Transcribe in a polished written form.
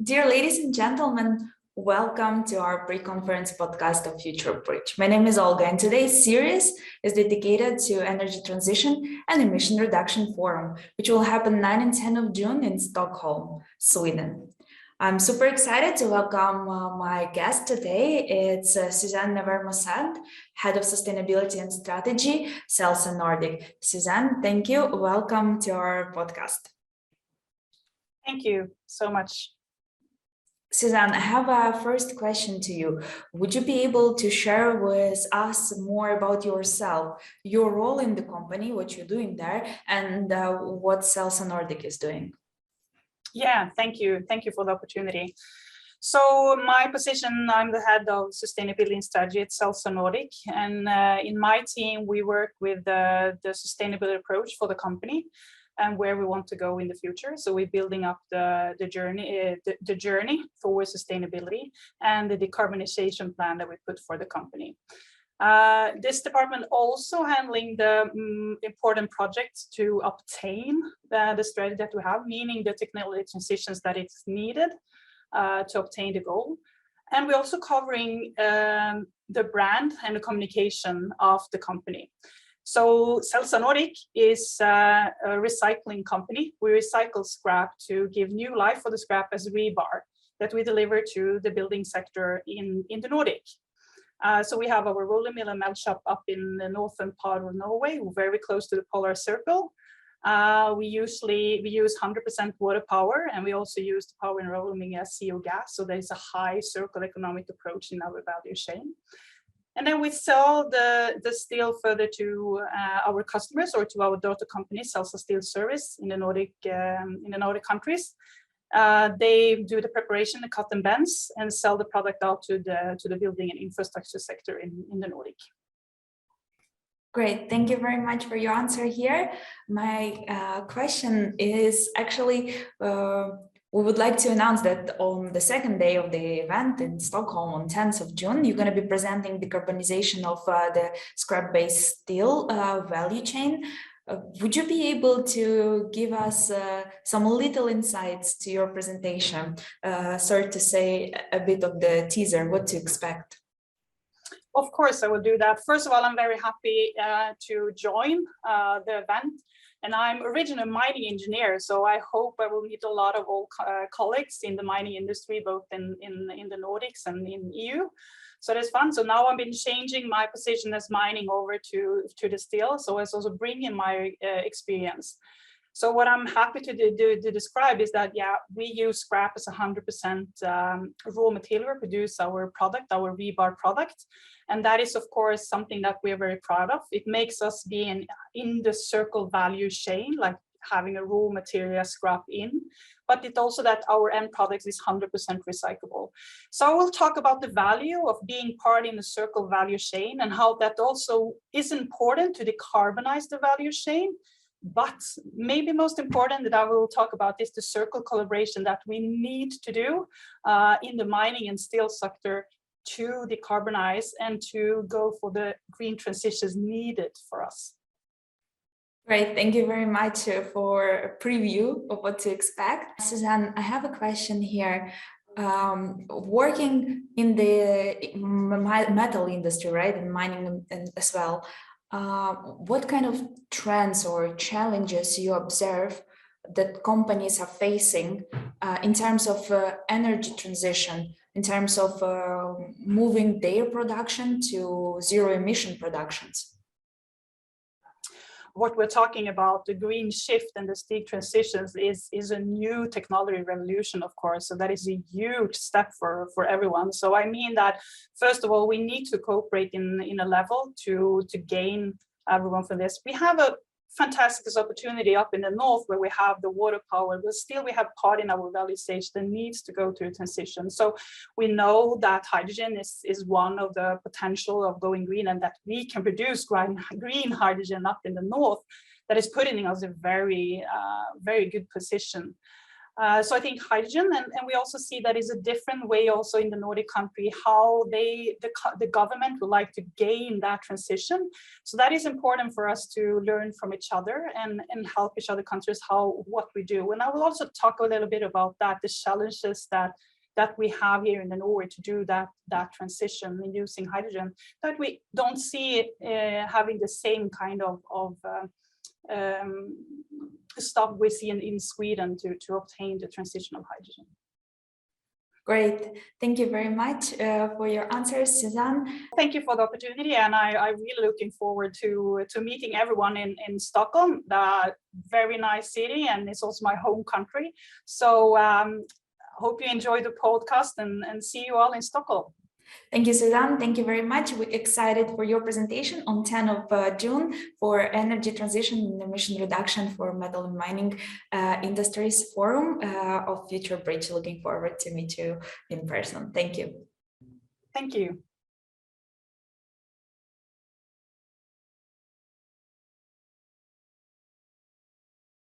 Dear ladies and gentlemen, welcome to our pre-conference podcast of Future Bridge. My name is Olga, and today's series is dedicated to Energy Transition and Emission Reduction Forum, which will happen 9 and 10 of June in Stockholm, Sweden. I'm super excited to welcome my guest today. It's Susanne Nævermo-Sand, Head of Sustainability and Strategy, Celsa Nordic. Susanne, thank you. Welcome to our podcast. Thank you so much. Susanne, I have a first question to you. Would you be able to share with us more about yourself, your role in the company, what you're doing there, and what Celsa Nordic is doing? Yeah, thank you. Thank you for the opportunity. So my position, I'm the head of sustainability and strategy at Celsa Nordic. And in my team, we work with the sustainability approach for the company and where we want to go in the future. So we're building up the journey towards sustainability and the decarbonization plan that we put for the company. This department also handling the important projects to obtain the strategy that we have, meaning the technology transitions that it's needed to obtain the goal. And we're also covering the brand and the communication of the company. So Celsa Nordic is a recycling company. We recycle scrap to give new life for the scrap as rebar that we deliver to the building sector in the Nordic. So we have our rolling mill and melt shop up in the northern part of Norway, very close to the polar circle. We use 100% water power, and we also use the power in rolling as CO gas. So there's a high circular economic approach in our value chain. And then we sell the steel further to our customers or to our daughter company, Celsa Steel Service in the Nordic countries. They do the preparation, the cut and bends, and sell the product out to the building and infrastructure sector in the Nordic. Great, thank you very much for your answer here. My question is actually, we would like to announce that on the second day of the event in Stockholm on 10th of June, you're going to be presenting decarbonization of the scrap-based steel value chain. Would you be able to give us some little insights to your presentation? Sorry to say a bit of the teaser, what to expect. Of course, I will do that. First of all, I'm very happy to join the event. And I'm originally a mining engineer, so I hope I will meet a lot of old colleagues in the mining industry, both in the Nordics and in EU. So that's fun. So now I've been changing my position as mining over to the steel. So it's also bringing my experience. So what I'm happy to describe is that, yeah, we use scrap as 100% raw material to produce our product, our rebar product. And that is, of course, something that we're very proud of. It makes us be in the circle value chain, like having a raw material scrap in, but it also that our end product is 100% recyclable. So I will talk about the value of being part in the circle value chain and how that also is important to decarbonize the value chain. But maybe most important that I will talk about is the circle collaboration that we need to do in the mining and steel sector to decarbonize and to go for the green transitions needed for us. Great, thank you very much for a preview of what to expect. Susanne, I have a question here. Working in the metal industry, right, and mining as well, what kind of trends or challenges you observe that companies are facing in terms of energy transition, in terms of moving their production to zero emission productions? What we're talking about, the green shift and the steep transitions is a new technology revolution, of course. So that is a huge step for everyone. So I mean that, first of all, we need to cooperate in a level to gain everyone from this. We have a fantastic opportunity up in the north where we have the water power, but still we have part in our value stage that needs to go through transition. So we know that hydrogen is one of the potential of going green, and that we can produce green hydrogen up in the north that is putting us in a very good position. So I think hydrogen, and we also see that is a different way also in the Nordic country, how the government would like to gain that transition. So that is important for us to learn from each other and help each other countries what we do. And I will also talk a little bit about that, the challenges that we have here in the Norway to do that transition in using hydrogen, that we don't see having the same kind of stuff we see in Sweden to obtain the transition of hydrogen. Great, thank you very much for your answers, Susanne. Thank you for the opportunity, and I'm really looking forward to meeting everyone in Stockholm, the very nice city, and it's also my home country. So hope you enjoy the podcast and see you all in Stockholm. Thank you, Susanne. Thank you very much. We're excited for your presentation on 10th of June for Energy Transition and Emission Reduction for Metal and Mining Industries Forum of Future Bridge. Looking forward to meet you in person. Thank you. Thank you.